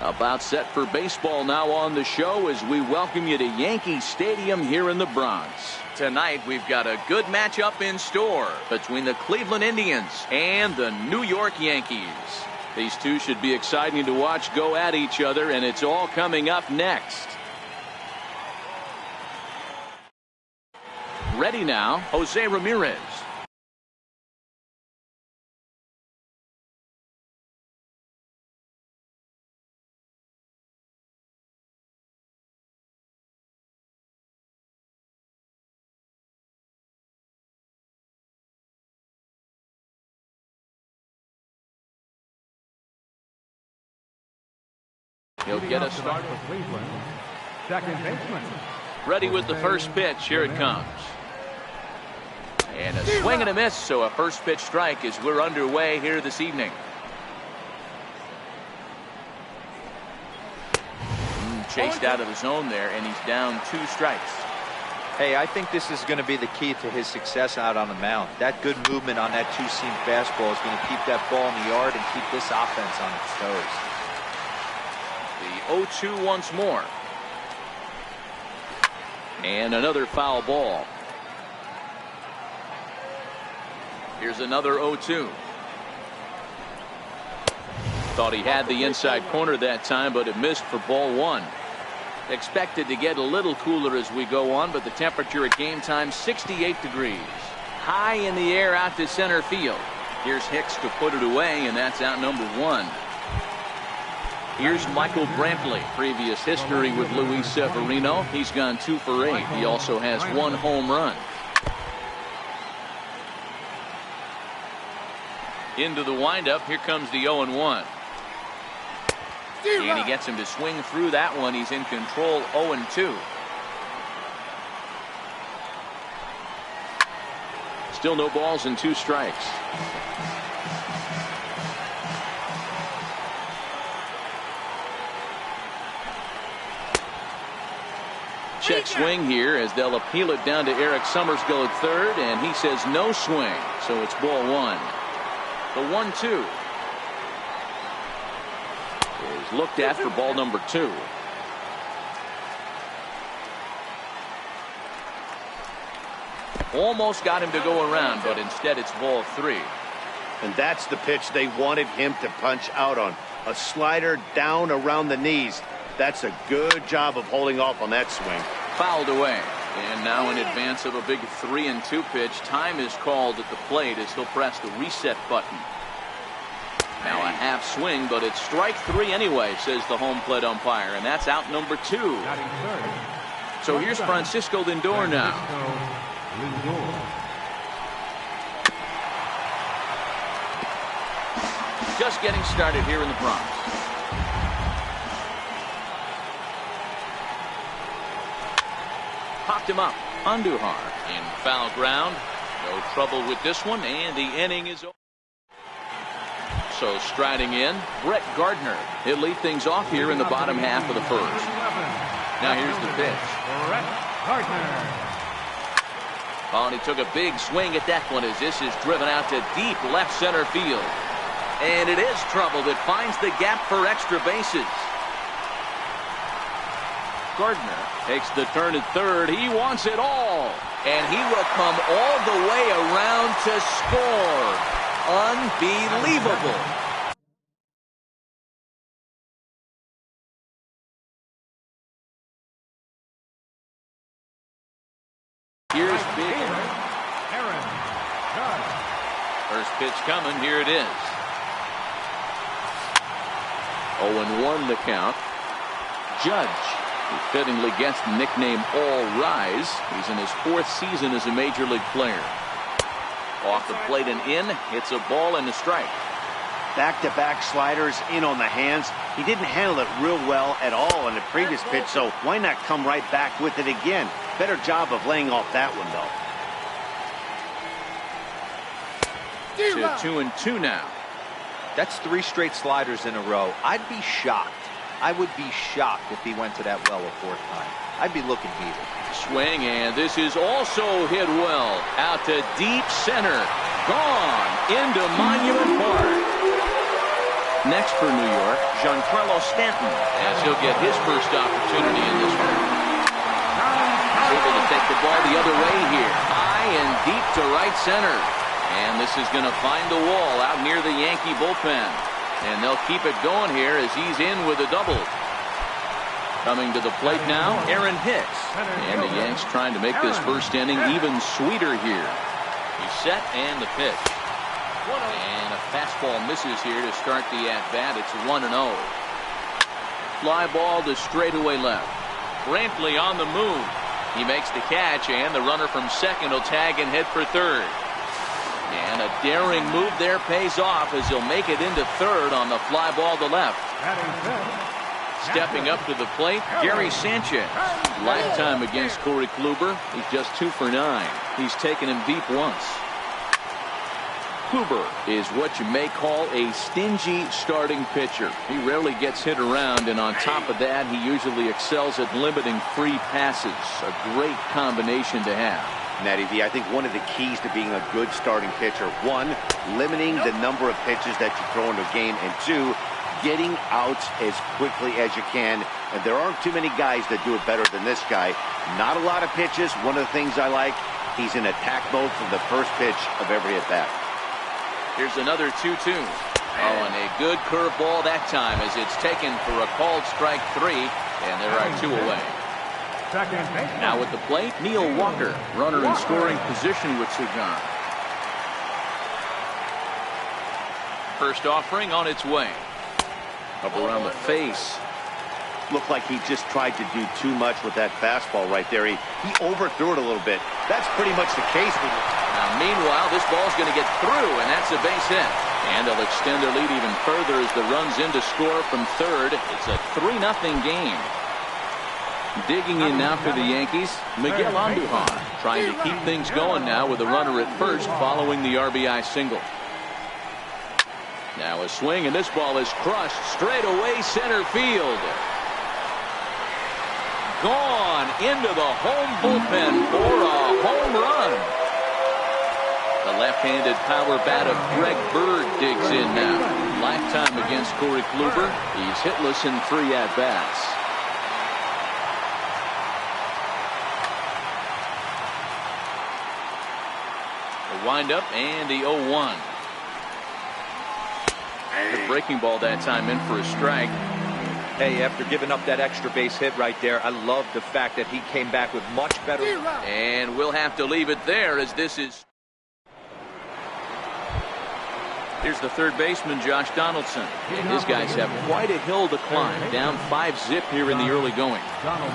About set for baseball now on the show as we welcome you to Yankee Stadium here in the Bronx. Tonight we've got a good matchup in store between the Cleveland Indians and the New York Yankees. These two should be exciting to watch go at each other, and it's all coming up next. Ready now, Jose Ramirez. He'll get us started. Second baseman. Ready with the first pitch. Here it comes. And a swing and a miss, so a first pitch strike as we're underway here this evening. Chased out of the zone there, and he's down 2 strikes. Hey, I think this is going to be the key to his success out on the mound. That good movement on that two-seam fastball is going to keep that ball in the yard and keep this offense on its toes. The 0-2 once more. And another foul ball. Here's another 0-2. Thought he had the inside corner that time, but it missed for ball 1. Expected to get a little cooler as we go on, but the temperature at game time 68 degrees. High in the air out to center field. Here's Hicks to put it away, and that's out number 1. Here's Michael Brantley. Previous history with Luis Severino. He's gone 2 for 8. He also has 1 home run. Into the windup. Here comes the 0-1. And he gets him to swing through that one. He's in control. 0-2. Still no balls and 2 strikes. Check swing here as they'll appeal it down to Eric Summersgill at third, and he says no swing, so it's ball 1. The 1-2 is looked at for ball number 2. Almost got him to go around, but instead it's ball 3. And that's the pitch they wanted him to punch out on. A slider down around the knees. That's a good job of holding off on that swing. Fouled away. And now in advance of a big 3-2 pitch, time is called at the plate as he'll press the reset button. Now a half swing, but it's strike 3 anyway, says the home plate umpire, and that's out number 2. So here's Francisco Lindor now. Just getting started here in the Bronx. Popped him up. Andujar in foul ground. No trouble with this one, and the inning is over. So striding in, Brett Gardner. He'll lead things off here in the bottom half of the first. Now here's the pitch. Brett Gardner. Oh, and he took a big swing at that one as this is driven out to deep left center field. And it is trouble that finds the gap for extra bases. Gardner takes the turn at third. He wants it all. And he will come all the way around to score. Unbelievable. Here's big. First pitch coming. Here it is. 0-1 the count. Judge, who fittingly gets the nickname All Rise. He's in his 4th season as a major league player. Off the plate and in, hits a ball and a strike. Back-to-back sliders in on the hands. He didn't handle it real well at all in the previous pitch, so why not come right back with it again? Better job of laying off that one, though. To 2-2 now. That's 3 straight sliders in a row. I'd be shocked. I would be shocked if he went to that well a 4th time. I'd be looking heated. Swing, and this is also hit well. Out to deep center. Gone into Monument Park. Next for New York, Giancarlo Stanton, as he'll get his first opportunity in this one. Able to take the ball the other way here. High and deep to right center. And this is going to find the wall out near the Yankee bullpen. And they'll keep it going here as he's in with a double. Coming to the plate now, Aaron Hicks. And the Yanks trying to make this first inning even sweeter here. He's set and the pitch. And a fastball misses here to start the at-bat. It's 1-0. Fly ball to straightaway left. Brantley on the move. He makes the catch, and the runner from second will tag and head for third. And a daring move there pays off as he'll make it into third on the fly ball to left. Stepping up to the plate, Gary Sanchez. Lifetime against Corey Kluber. He's just 2 for 9. He's taken him deep once. Kluber is what you may call a stingy starting pitcher. He rarely gets hit around, and on top of that, he usually excels at limiting free passes. A great combination to have. Natty V, I think one of the keys to being a good starting pitcher, one, limiting the number of pitches that you throw into a game, and two, getting outs as quickly as you can. And there aren't too many guys that do it better than this guy. Not a lot of pitches. One of the things I like, he's in attack mode from the first pitch of every at-bat. Here's another 2-2. Oh, and a good curveball that time as it's taken for a called strike 3, and there are 2 away. Now at the plate, Neil Walker, runner in scoring position with Cigar. First offering on its way. Up around the face. Looked like he just tried to do too much with that fastball right there. He overthrew it a little bit. That's pretty much the case with it. Now, meanwhile, this ball's going to get through, and that's a base hit. And they'll extend their lead even further as the run's in to score from third. It's a 3-0 game. Digging in now for the Yankees, Miguel Andujar, trying to keep things going now with a runner at first following the RBI single. Now a swing, and this ball is crushed straight away center field. Gone into the home bullpen for a home run. The left-handed power bat of Greg Bird digs in now. Lifetime against Corey Kluber. He's hitless in 3 at-bats. The windup and the 0-1. The breaking ball that time in for a strike. Hey, after giving up that extra base hit right there, I love the fact that he came back with much better. And we'll have to leave it there as this is. Here's the third baseman, Josh Donaldson. And his guys have quite a hill to climb. Down 5-zip here in the early going.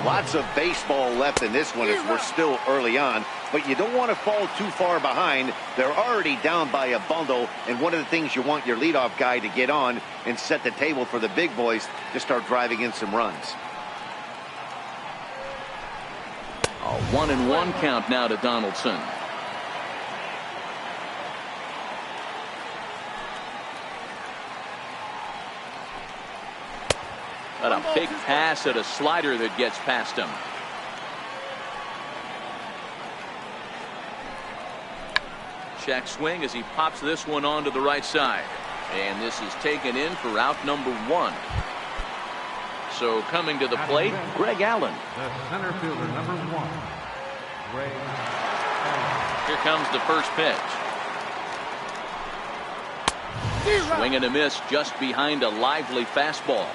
Lots of baseball left in this one as we're still early on. But you don't want to fall too far behind. They're already down by a bundle. And one of the things you want your leadoff guy to get on and set the table for the big boys to start driving in some runs. A 1-1 count now to Donaldson. But a big pass at a slider that gets past him. Check swing as he pops this one onto the right side. And this is taken in for out number 1. So coming to the plate, Greg Allen. The center fielder, number 1. Greg Allen. Here comes the first pitch. Swing and a miss just behind a lively fastball.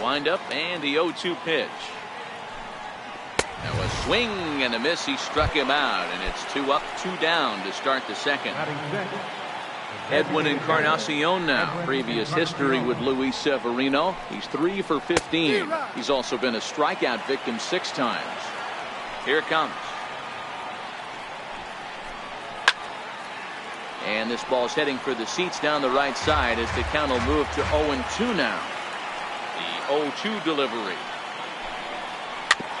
Windup and the 0-2 pitch. Now a swing and a miss. He struck him out, and it's 2 up, 2 down to start the second. Edwin Encarnacion now. Previous history with Luis Severino. He's 3 for 15. He's also been a strikeout victim 6 times. Here it comes. And this ball's heading for the seats down the right side as the count will move to 0-2 now. The 0-2 delivery.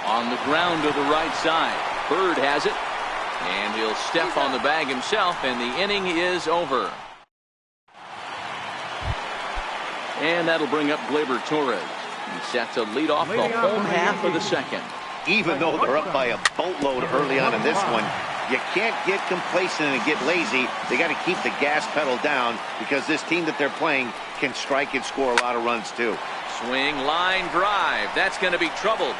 On the ground to the right side. Bird has it. And he'll step on the bag himself, and the inning is over. And that'll bring up Gleyber Torres. He's set to lead off the home half of the second. Even though they're up by a boatload early on in this one, you can't get complacent and get lazy. They got to keep the gas pedal down because this team that they're playing can strike and score a lot of runs too. Swing, line drive. That's going to be troubled.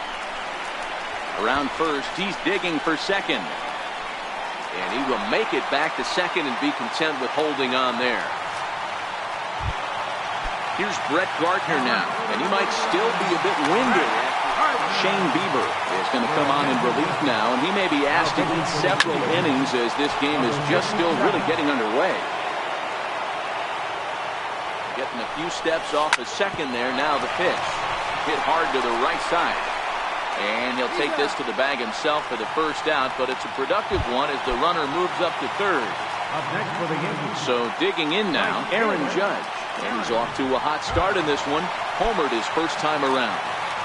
Around first, he's digging for second. And he will make it back to second and be content with holding on there. Here's Brett Gardner now, and he might still be a bit winded. Shane Bieber is going to come on in relief now, and he may be asked to eat several innings as this game is just still really getting underway. Getting a few steps off a second there. Now the pitch. Hit hard to the right side. And he'll take this to the bag himself for the first out, but it's a productive one as the runner moves up to third. So digging in now, Aaron Judge. And he's off to a hot start in this one. Homered his first time around.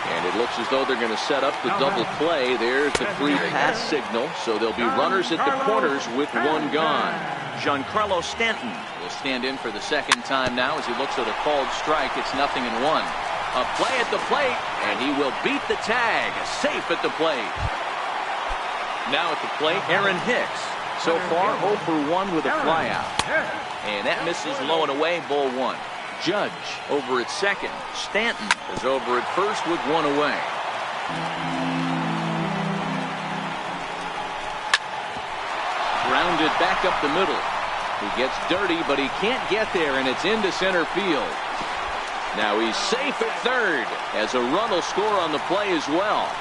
And it looks as though they're going to set up the double play. There's the free pass signal. So there'll be runners at the corners with one gone. Giancarlo Stanton will stand in for the second time now as he looks at a called strike. It's 0-1. A play at the plate, and he will beat the tag. Safe at the plate. Now at the plate, Aaron Hicks. So far, 0 for 1 with a flyout. And that misses low and away, ball 1. Judge over at second. Stanton is over at first with one away. Grounded back up the middle. He gets dirty, but he can't get there, and it's into center field. Now he's safe at third as a run will score on the play as well.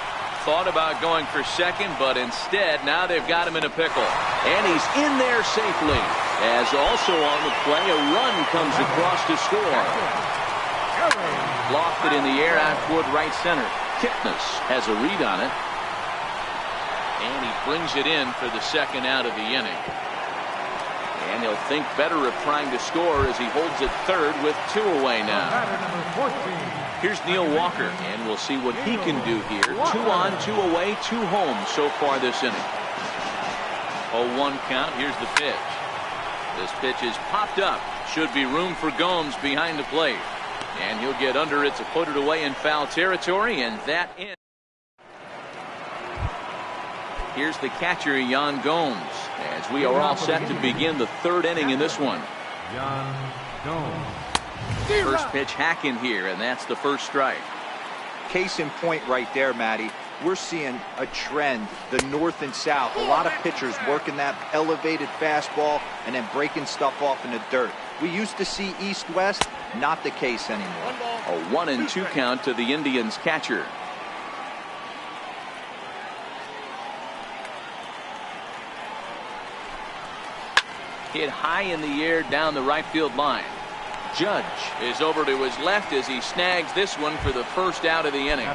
Thought about going for second, but instead now they've got him in a pickle. And he's in there safely. As also on the play, a run comes across to score. Lofted in the air out toward right center. Kipnis has a read on it. And he brings it in for the second out of the inning. And he'll think better of trying to score as he holds it third with 2 away now. Here's Neil Walker, and we'll see what he can do here. 2 on, 2 away, 2 home so far this inning. 0-1 count. Here's the pitch. This pitch is popped up. Should be room for Gomes behind the plate. And he'll get under it to put it away in foul territory, and that ends. Here's the catcher, Yan Gomes, as we are all set to begin the third inning in this one. Yan Gomes. First pitch hacking here, and that's the first strike. Case in point right there, Matty. We're seeing a trend, the north and south. A lot of pitchers working that elevated fastball and then breaking stuff off in the dirt. We used to see east-west, not the case anymore. A 1-2 count to the Indians catcher. Hit high in the air down the right field line. Judge is over to his left as he snags this one for the first out of the inning.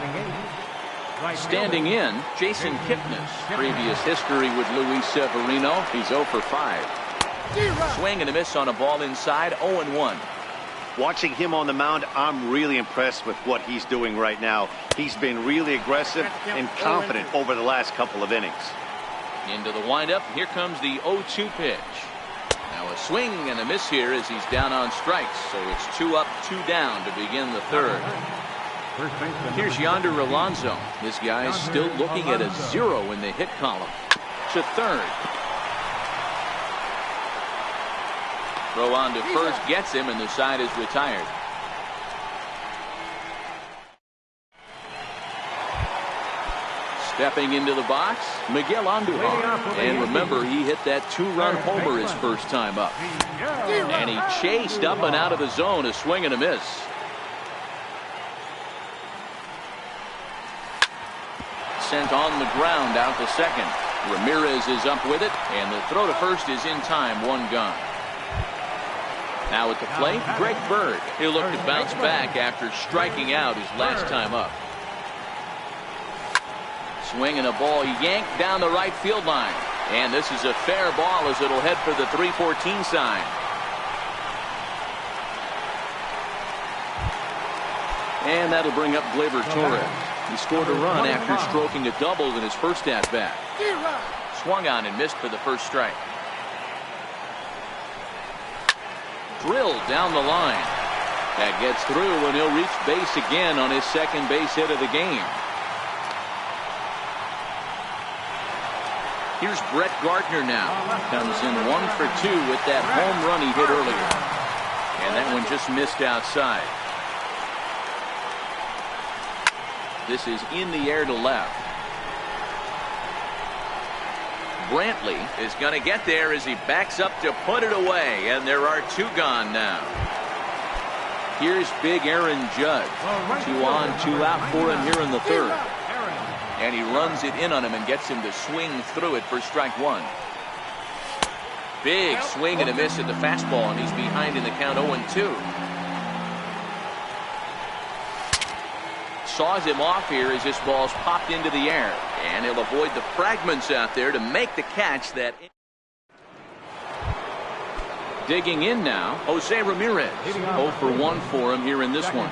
Standing in, Jason Kipnis. Previous history with Luis Severino. He's 0 for 5. Swing and a miss on a ball inside, 0-1. Watching him on the mound, I'm really impressed with what he's doing right now. He's been really aggressive and confident over the last couple of innings. Into the windup, here comes the 0-2 pitch. Now a swing and a miss here as he's down on strikes. So it's 2 up, 2 down to begin the third. Here's Yonder Alonso. This guy's still looking at a 0 in the hit column. To third. Throw on to first gets him, and the side is retired. Stepping into the box, Miguel Andujar. And remember, he hit that 2-run homer his first time up. And he chased up and out of the zone, a swing and a miss. Sent on the ground out to second. Ramirez is up with it, and the throw to first is in time, 1 gone. Now at the plate, Greg Bird. He'll look to bounce back after striking out his last time up. Swing and a ball yanked down the right field line. And this is a fair ball as it'll head for the 3-14 sign. And that'll bring up Gleyber Torres. He scored a run after stroking a double in his first at-bat. Swung on and missed for the first strike. Drilled down the line. That gets through, and he'll reach base again on his second base hit of the game. Here's Brett Gardner now. Comes in 1 for 2 with that home run he hit earlier. And that one just missed outside. This is in the air to left. Brantley is going to get there as he backs up to put it away. And there are 2 gone now. Here's big Aaron Judge. 2 on, 2 out for him here in the third. And he runs it in on him and gets him to swing through it for strike 1. Big swing and a miss at the fastball, and he's behind in the count 0-2. Saws him off here as this ball's popped into the air. And he'll avoid the fragments out there to make the catch that... Digging in now, Jose Ramirez. 0 for 1 for him here in this one.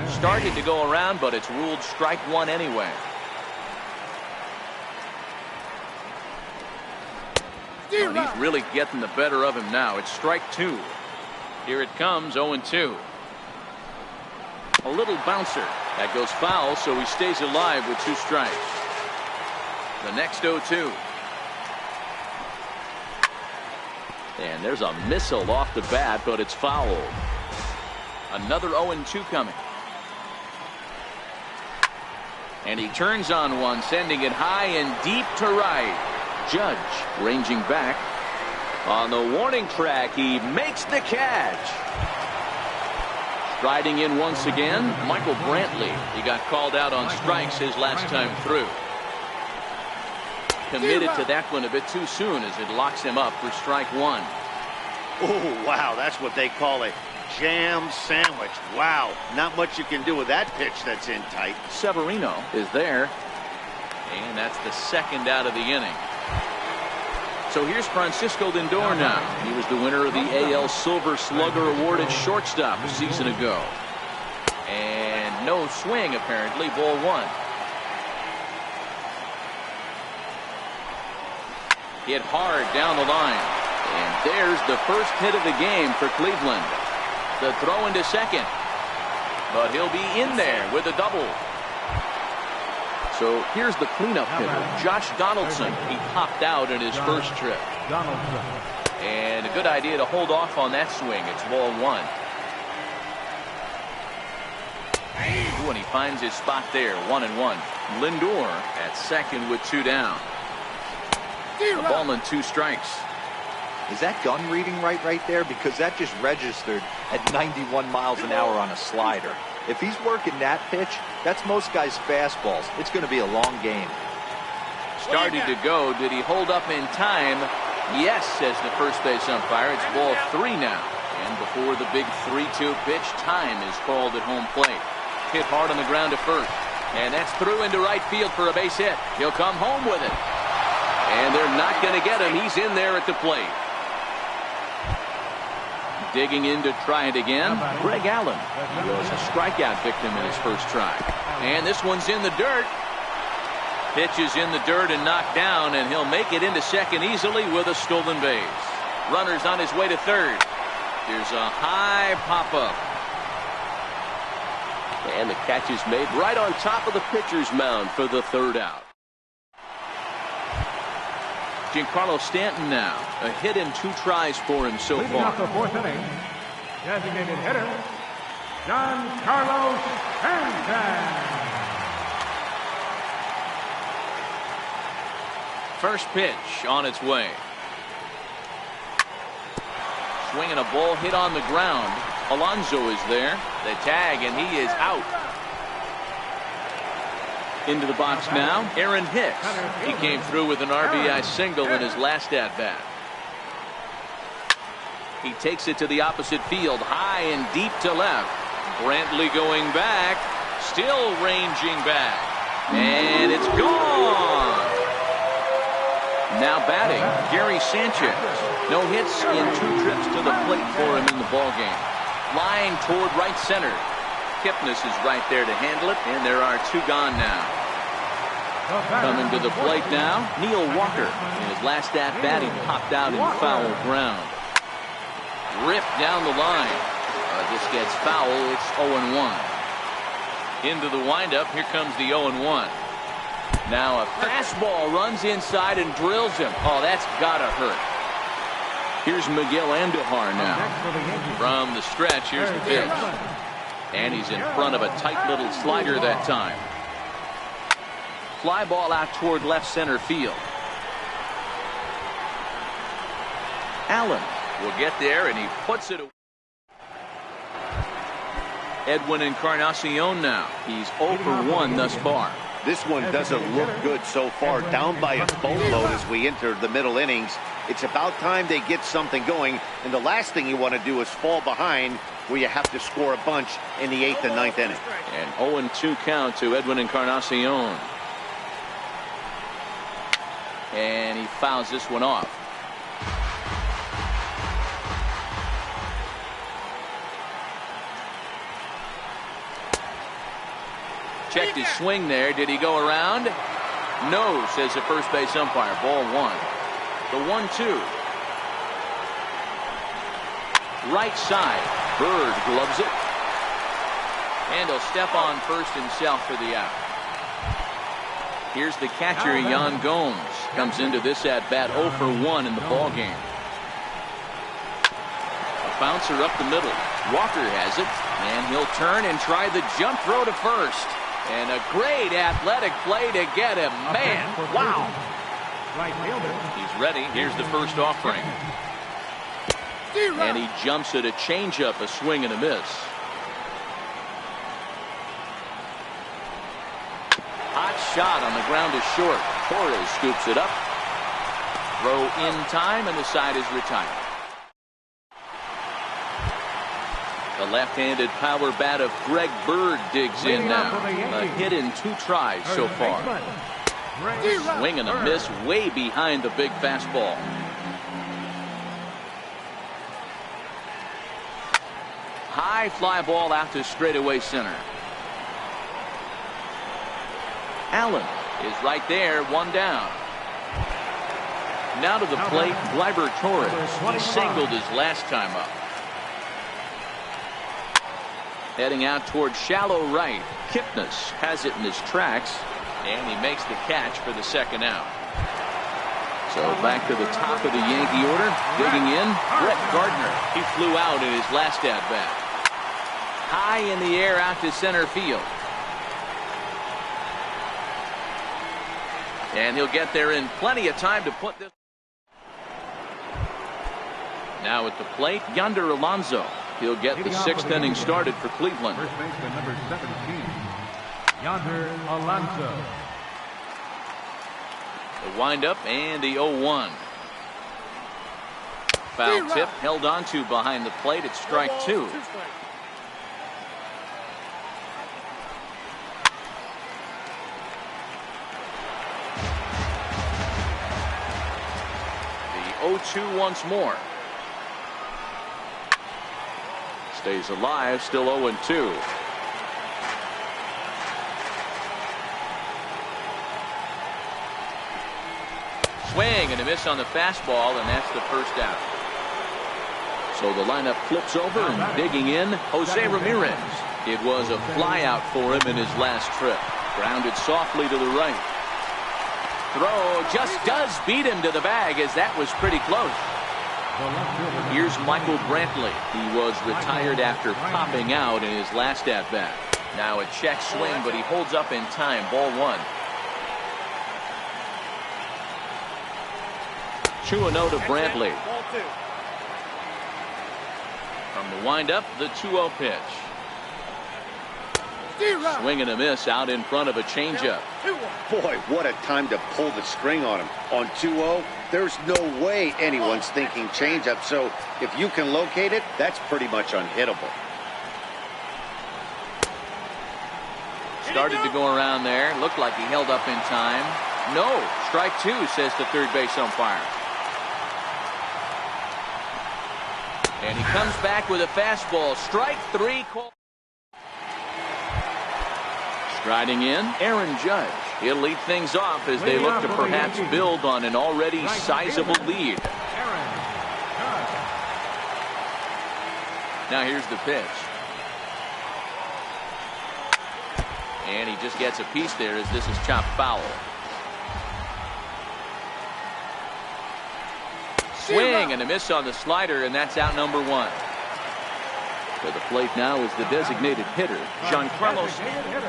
Started to go around, but it's ruled strike 1 anyway. And he's really getting the better of him now. It's strike 2. Here it comes, 0-2. A little bouncer. That goes foul, so he stays alive with 2 strikes. The next 0-2. And there's a missile off the bat, but it's fouled. Another 0-2 coming. And he turns on one, sending it high and deep to right. Judge ranging back. On the warning track, he makes the catch. Striding in once again, Michael Brantley. He got called out on strikes his last time through. Committed to that one a bit too soon as it locks him up for strike 1. Oh, wow, that's what they call a jam sandwich. Wow, not much you can do with that pitch that's in tight. Severino is there, and that's the second out of the inning. So here's Francisco Lindor now. He was the winner of the AL Silver Slugger Award at shortstop a season ago. And no swing, apparently, ball 1. Hit hard down the line. And there's the first hit of the game for Cleveland. The throw into second. But he'll be in there with a double. So here's the cleanup hitter, Josh Donaldson. He popped out in his first trip. And a good idea to hold off on that swing. It's ball 1. When he finds his spot there, 1-1. Lindor at second with 2 down. A ball and 2 strikes. Is that gun reading right there? Because that just registered at 91 miles an hour on a slider. If he's working that pitch, that's most guys' fastballs. It's going to be a long game. Starting to go. Did he hold up in time? Yes, says the first base umpire. It's ball 3 now. And before the big 3-2 pitch, time is called at home plate. Hit hard on the ground to first. And that's through into right field for a base hit. He'll come home with it. And they're not going to get him. He's in there at the plate. Digging in to try it again, Greg Allen. He was a strikeout victim in his first try. And this one's in the dirt. Pitch is in the dirt and knocked down, and he'll make it into second easily with a stolen base. Runner's on his way to third. Here's a high pop-up. And the catch is made right on top of the pitcher's mound for the third out. Giancarlo Stanton now. A hit and 2 tries for him so far. Off the 4th inning, designated hitter, Giancarlo Stanton. First pitch on its way. Swinging a ball hit on the ground. Alonso is there. The tag, and he is out. Into the box now, Aaron Hicks. He came through with an RBI single in his last at-bat. He takes it to the opposite field, high and deep to left. Brantley going back, still ranging back. And it's gone. Now batting, Gary Sanchez. No hits in 2 trips to the plate for him in the ballgame. Line toward right center. Kipnis is right there to handle it, and there are 2 gone now. Coming to the plate now, Neil Walker. In his last at-bat, he popped out in foul ground. Ripped down the line. This gets foul. It's 0-1. Into the windup. Here comes the 0-1. Now a fastball runs inside and drills him. Oh, that's gotta hurt. Here's Miguel Andujar now. From the stretch, here's the pitch. And he's in front of a tight little slider that time. Fly ball out toward left center field. Allen will get there, and he puts it away. Edwin Encarnacion now. He's 0 for 1 thus far. This one doesn't look good so far. Down by a boatload as we enter the middle innings. It's about time they get something going. And the last thing you want to do is fall behind where you have to score a bunch in the 8th and 9th inning. And 0-2 count to Edwin Encarnacion. And he fouls this one off. Checked his swing there. Did he go around? No, says the first base umpire. Ball 1. The 1-2. Right side. Bird gloves it. And he'll step on first himself for the out. Here's the catcher, Yan Gomes. Comes into this at bat 0 for 1 in the ball game. A bouncer up the middle. Walker has it. And he'll turn and try the jump throw to first. And a great athletic play to get him. Man, wow. He's ready. Here's the first offering. And he jumps at a changeup, a swing and a miss. Hot shot on the ground is short. Torres scoops it up. Throw in time, and the side is retired. The left-handed power bat of Greg Bird digs in now. A hit in 2 tries so far. Swing and a miss way behind the big fastball. High fly ball out to straightaway center. Allen is right there, 1 down. Now to the plate, Gleyber Torres. He singled his last time up. Heading out toward shallow right. Kipnis has it in his tracks, and he makes the catch for the second out. So back to the top of the Yankee order. Digging in, Brett Gardner. He flew out in his last at-bat. High in the air out to center field. And he'll get there in plenty of time to put this. Now at the plate, Yonder Alonso. He'll get the 6th inning started for Cleveland. First baseman number 17, Yonder Alonso. The windup and the 0-1. Foul tip held on to behind the plate. It's strike 2. The 0-2 once more. Stays alive, still 0-2. Swing and a miss on the fastball, and that's the first out. So the lineup flips over, and digging in, Jose Ramirez. It was a flyout for him in his last trip. Grounded softly to the right. Throw just does beat him to the bag, as that was pretty close. Here's Michael Brantley. He was retired after popping out in his last at-bat. Now a check swing, but he holds up in time. Ball 1. 2-0 to Brantley. From the windup, the 2-0 pitch. Swing and a miss out in front of a changeup. Boy, what a time to pull the string on him. On 2-0, there's no way anyone's thinking changeup. So if you can locate it, that's pretty much unhittable. Started to go around there. Looked like he held up in time. No, strike 2, says the third base umpire. And he comes back with a fastball. Strike 3. Striding in, Aaron Judge. He'll lead things off as they look to perhaps build on an already sizable lead. Now here's the pitch. And he just gets a piece there as this is chopped foul. Swing and a miss on the slider, and that's out number 1. To the plate now is the designated hitter, Giancarlo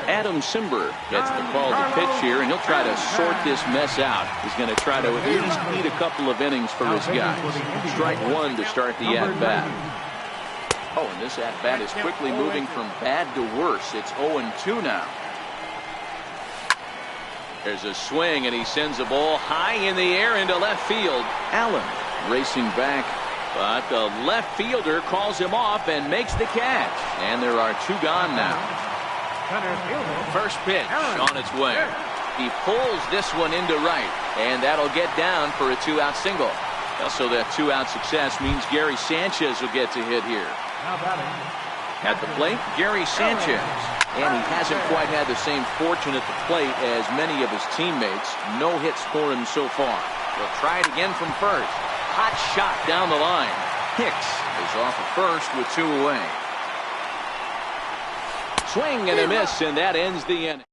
Adam Simber gets the call to pitch here, and he'll try to sort this mess out. He's going to try to at least eat a couple of innings for his guys. Strike 1 to start the at-bat. Oh, and this at-bat is quickly moving from bad to worse. It's 0-2 now. There's a swing, and he sends a ball high in the air into left field. Allen racing back, but the left fielder calls him off and makes the catch. And there are 2 gone now. First pitch on its way. He pulls this one into right, and that'll get down for a 2-out single. Also, that 2-out success means Gary Sanchez will get to hit here. At the plate, Gary Sanchez. And he hasn't quite had the same fortune at the plate as many of his teammates. No hits for him so far. He'll try it again from first. Hot shot down the line. Hicks is off at first with 2 away. Swing and a miss, and that ends the inning.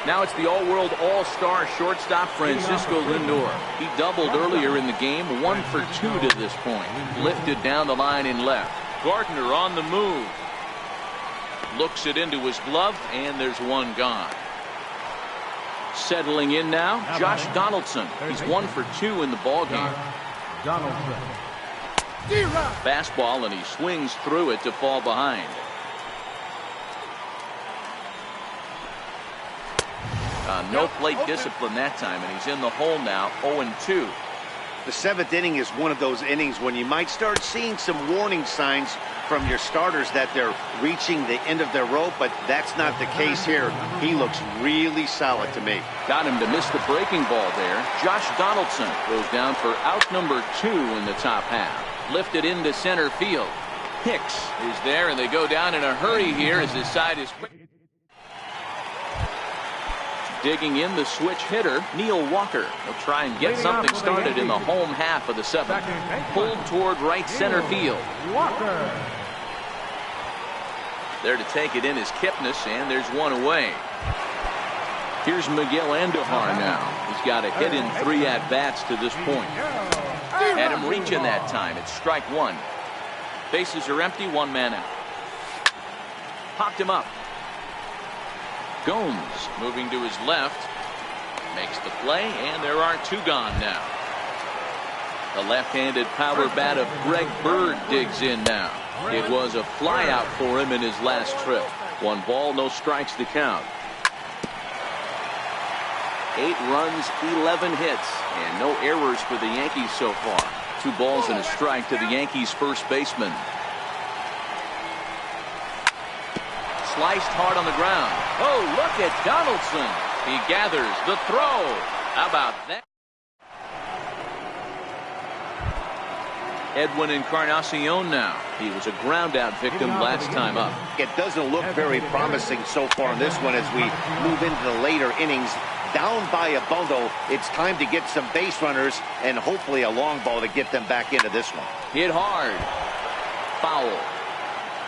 Now it's the all-world all-star shortstop Francisco Lindor. He doubled earlier in the game, 1 for 2 to this point. Lifted down the line in left. Gardner on the move. Looks it into his glove, and there's 1 gone. Settling in now, Josh Donaldson. He's 1 for 2 in the ballgame. Fastball, and he swings through it to fall behind. No plate discipline that time, and he's in the hole now, 0-2. The 7th inning is one of those innings when you might start seeing some warning signs from your starters that they're reaching the end of their rope, but that's not the case here. He looks really solid to me. Got him to miss the breaking ball there. Josh Donaldson goes down for out number 2 in the top half. Lifted into center field. Hicks is there, and they go down in a hurry here as his side is quick. Digging in the switch hitter, Neil Walker. He'll try and get something started in the home half of the 7th. Pulled toward right center field. There to take it in is Kipnis, and there's 1 away. Here's Miguel Andujar now. He's got a hit in 3 at-bats to this point. Had him reaching that time. It's strike 1. Bases are empty, 1 man out. Popped him up. Gomes moving to his left, makes the play, and there are 2 gone now. The left-handed power bat of Greg Bird digs in now. It was a flyout for him in his last trip. 1 ball, no strikes to count. 8 runs, 11 hits, and no errors for the Yankees so far. 2 balls and a strike to the Yankees' first baseman. Sliced hard on the ground. Oh, look at Donaldson. He gathers the throw. How about that? Edwin Encarnacion now. He was a ground-out victim last time up. It doesn't look very promising so far in this one as we move into the later innings. Down by a bundle, it's time to get some base runners and hopefully a long ball to get them back into this one. Hit hard. Foul.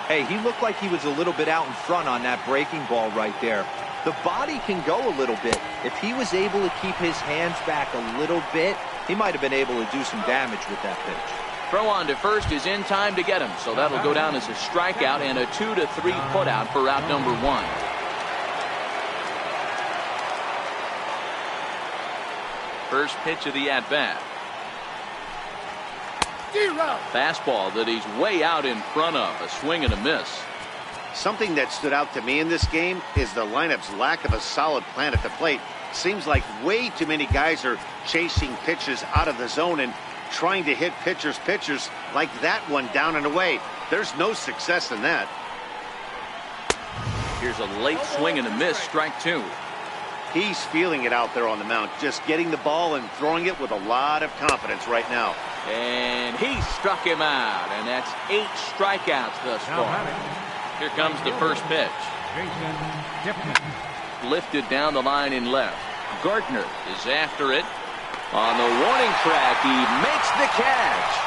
Hey, he looked like he was a little bit out in front on that breaking ball right there. The body can go a little bit. If he was able to keep his hands back a little bit, he might have been able to do some damage with that pitch. Throw on to first is in time to get him, so that'll go down as a strikeout and a 2-3 putout for out number 1. First pitch of the at-bat. Fastball that he's way out in front of. A swing and a miss. Something that stood out to me in this game is the lineup's lack of a solid plan at the plate. Seems like way too many guys are chasing pitches out of the zone and trying to hit pitchers like that one down and away. There's no success in that. Here's a late swing and a miss. Strike 2. He's feeling it out there on the mound, just getting the ball and throwing it with a lot of confidence right now. And he struck him out, and that's 8 strikeouts thus far. Here comes the first pitch. Lifted down the line in left. Gardner is after it. On the warning track, he makes the catch.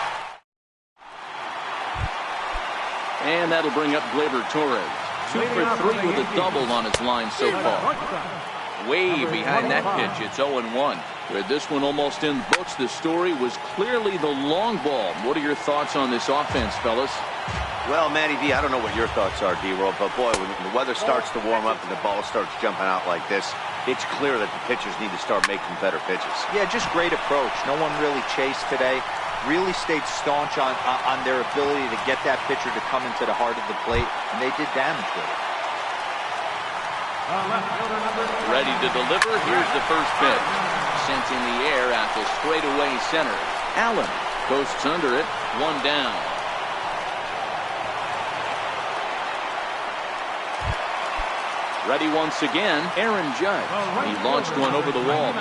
And that'll bring up Gleyber Torres. 2 for 3 with a double on his line so far. Way behind that pitch. It's 0-1. With this one almost in the books, the story was clearly the long ball. What are your thoughts on this offense, fellas? Well, Matty V, I don't know what your thoughts are, D-Roll, but boy, when the weather starts to warm up and the ball starts jumping out like this, it's clear that the pitchers need to start making better pitches. Yeah, just great approach. No one really chased today. Really stayed staunch on their ability to get that pitcher to come into the heart of the plate, and they did damage with it. Ready to deliver. Here's the first pitch. Sent in the air out to straightaway center. Allen coasts under it. 1 down. Ready once again, Aaron Judge. He launched one over the wall.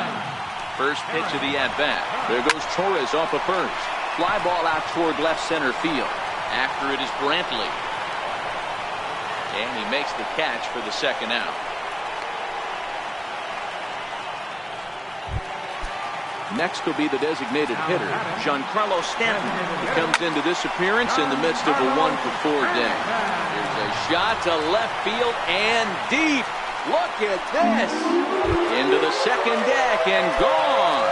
First pitch of the at-bat. There goes Torres off of first. Fly ball out toward left center field. After it is Brantley. And he makes the catch for the second out. Next will be the designated hitter, Giancarlo Stanton. He comes into this appearance in the midst of a 1-for-4 day. Here's a shot to left field and deep. Look at this. Into the second deck and gone.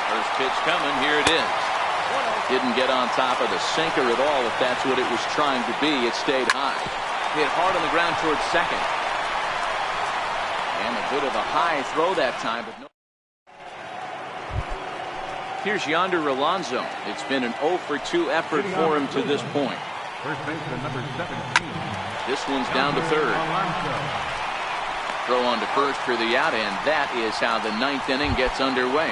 First pitch coming. Here it is. Didn't get on top of the sinker at all, if that's what it was trying to be. It stayed high. Hit hard on the ground towards second. And a bit of a high throw that time, but no. Here's Yonder Alonso. It's been an 0-for-2 effort for him to this point. First baseman number 17. This one's down to third. Throw on to first for the out, and that is how the 9th inning gets underway.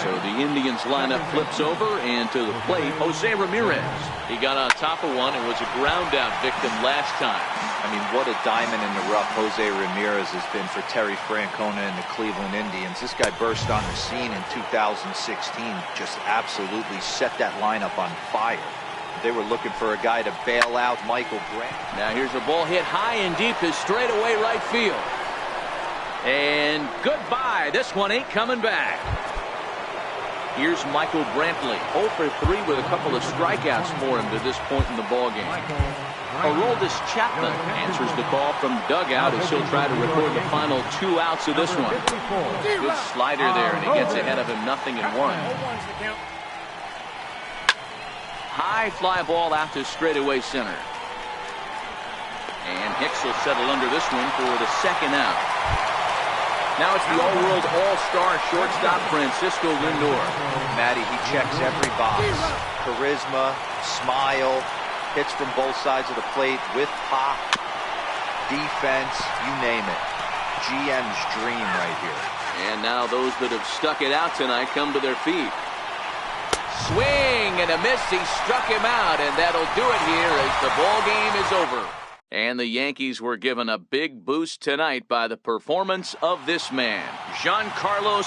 So the Indians lineup flips over, and to the plate, Jose Ramirez. He got on top of one and was a ground out victim last time. I mean, what a diamond in the rough Jose Ramirez has been for Terry Francona and the Cleveland Indians. This guy burst on the scene in 2016, just absolutely set that lineup on fire. They were looking for a guy to bail out Michael Grant. Now here's a ball hit high and deep to straightaway right field. And goodbye. This one ain't coming back. Here's Michael Brantley, 0-for-3 with a couple of strikeouts for him to this point in the ballgame. Aroldis Chapman answers the call from dugout as he'll try to record the final 2 outs of this one. Good slider there, and he gets ahead of him 0-1. High fly ball out to straightaway center. And Hicks will settle under this one for the second out. Now it's the all-world all-star shortstop Francisco Lindor. Matty, he checks every box. Charisma, smile, hits from both sides of the plate with pop, defense, you name it. GM's dream right here. And now those that have stuck it out tonight come to their feet. Swing and a miss. He struck him out, and that'll do it here as the ball game is over. And the Yankees were given a big boost tonight by the performance of this man, Giancarlo